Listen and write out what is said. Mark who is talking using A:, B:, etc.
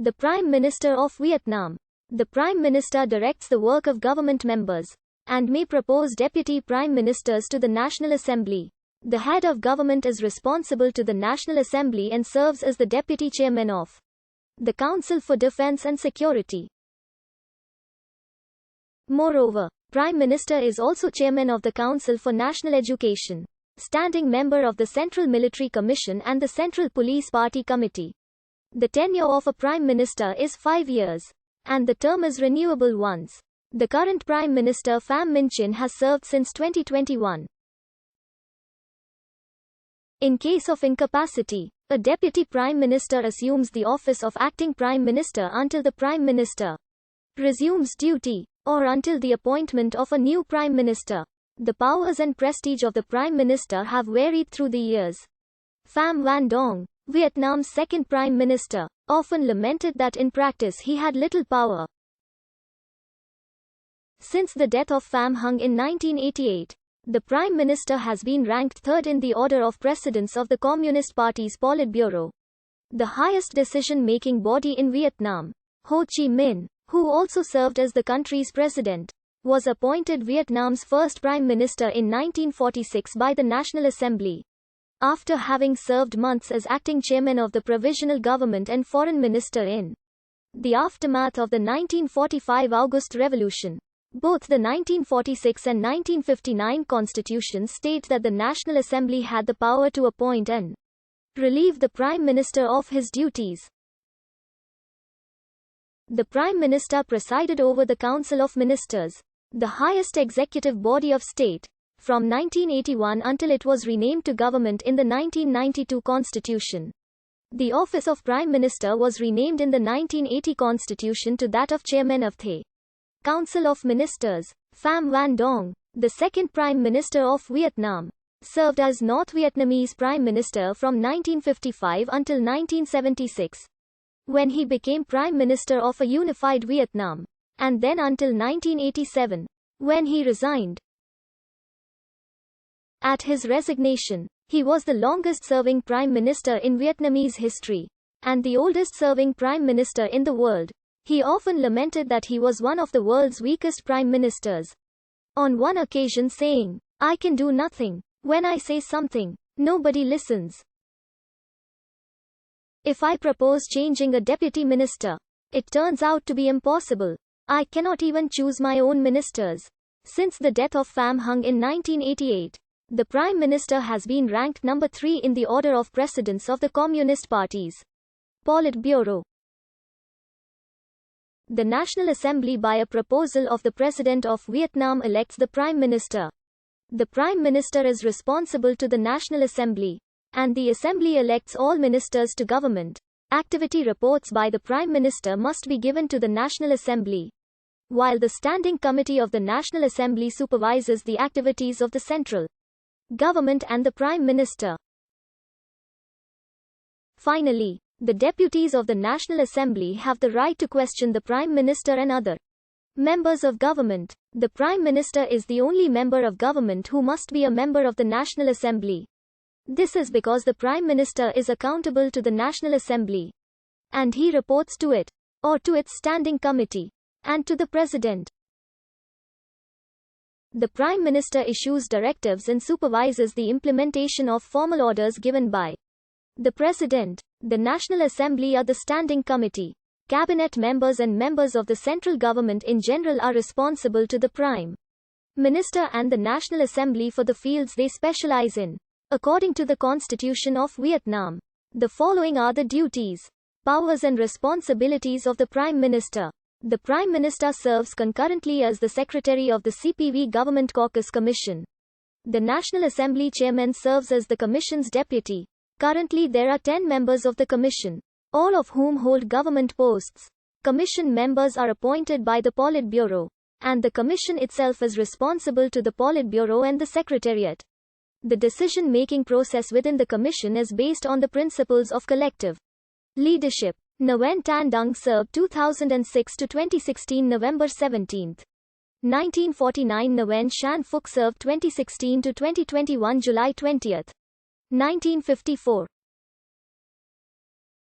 A: The Prime Minister of Vietnam. The Prime Minister directs the work of government members and may propose deputy prime ministers to the National Assembly. The head of government is responsible to the National Assembly and serves as the deputy chairman of the Council for Defense and Security. Moreover, Prime Minister is also chairman of the Council for National Education, standing member of the Central Military Commission and the Central Police Party Committee. The tenure of a Prime Minister is 5 years, and the term is renewable once. The current Prime Minister Pham Minh Chinh has served since 2021. In case of incapacity, a Deputy Prime Minister assumes the office of Acting Prime Minister until the Prime Minister resumes duty, or until the appointment of a new Prime Minister. The powers and prestige of the Prime Minister have varied through the years. Pham Van Dong, Vietnam's second Prime Minister, often lamented that in practice he had little power. Since the death of Pham Hung in 1988, the Prime Minister has been ranked third in the order of precedence of the Communist Party's Politburo, the highest decision-making body in Vietnam. Ho Chi Minh, who also served as the country's president, was appointed Vietnam's first Prime Minister in 1946 by the National Assembly, after having served months as acting chairman of the Provisional Government and Foreign Minister in the aftermath of the 1945 August Revolution. Both the 1946 and 1959 constitutions state that the National Assembly had the power to appoint and relieve the Prime Minister of his duties. The Prime Minister presided over the Council of Ministers, the highest executive body of state, from 1981 until it was renamed to government in the 1992 Constitution. The office of Prime Minister was renamed in the 1980 Constitution to that of Chairman of the Council of Ministers. Pham Van Dong, the second Prime Minister of Vietnam, served as North Vietnamese Prime Minister from 1955 until 1976, when he became Prime Minister of a unified Vietnam, and then until 1987, when he resigned. At his resignation, he was the longest-serving Prime Minister in Vietnamese history, and the oldest-serving Prime Minister in the world. He often lamented that he was one of the world's weakest Prime Ministers, on one occasion saying, "I can do nothing. When I say something, nobody listens. If I propose changing a deputy minister, it turns out to be impossible. I cannot even choose my own ministers." Since the death of Pham Hung in 1988, the Prime Minister has been ranked number 3 in the order of precedence of the Communist Party's Politburo. The National Assembly, by a proposal of the President of Vietnam, elects the Prime Minister. The Prime Minister is responsible to the National Assembly, and the Assembly elects all ministers to government. Activity reports by the Prime Minister must be given to the National Assembly, while the Standing Committee of the National Assembly supervises the activities of the central government and the Prime Minister. Finally, the deputies of the National Assembly have the right to question the Prime Minister and other members of government. The Prime Minister is the only member of government who must be a member of the National Assembly. This is because the Prime Minister is accountable to the National Assembly, and he reports to it, or to its standing committee, and to the President. The Prime Minister issues directives and supervises the implementation of formal orders given by the President. The National Assembly are the Standing Committee. Cabinet members and members of the central government in general are responsible to the Prime Minister and the National Assembly for the fields they specialize in. According to the Constitution of Vietnam, the following are the duties, powers and responsibilities of the Prime Minister. The Prime Minister serves concurrently as the Secretary of the CPV Government Caucus Commission. The National Assembly Chairman serves as the Commission's deputy. Currently there are 10 members of the Commission, all of whom hold government posts. Commission members are appointed by the Politburo, and the Commission itself is responsible to the Politburo and the Secretariat. The decision-making process within the Commission is based on the principles of collective leadership. Nguyen Tan Dung served 2006 to 2016 November 17. 1949. Nguyen Shan Phuc served 2016 to 2021 July 20. 1954.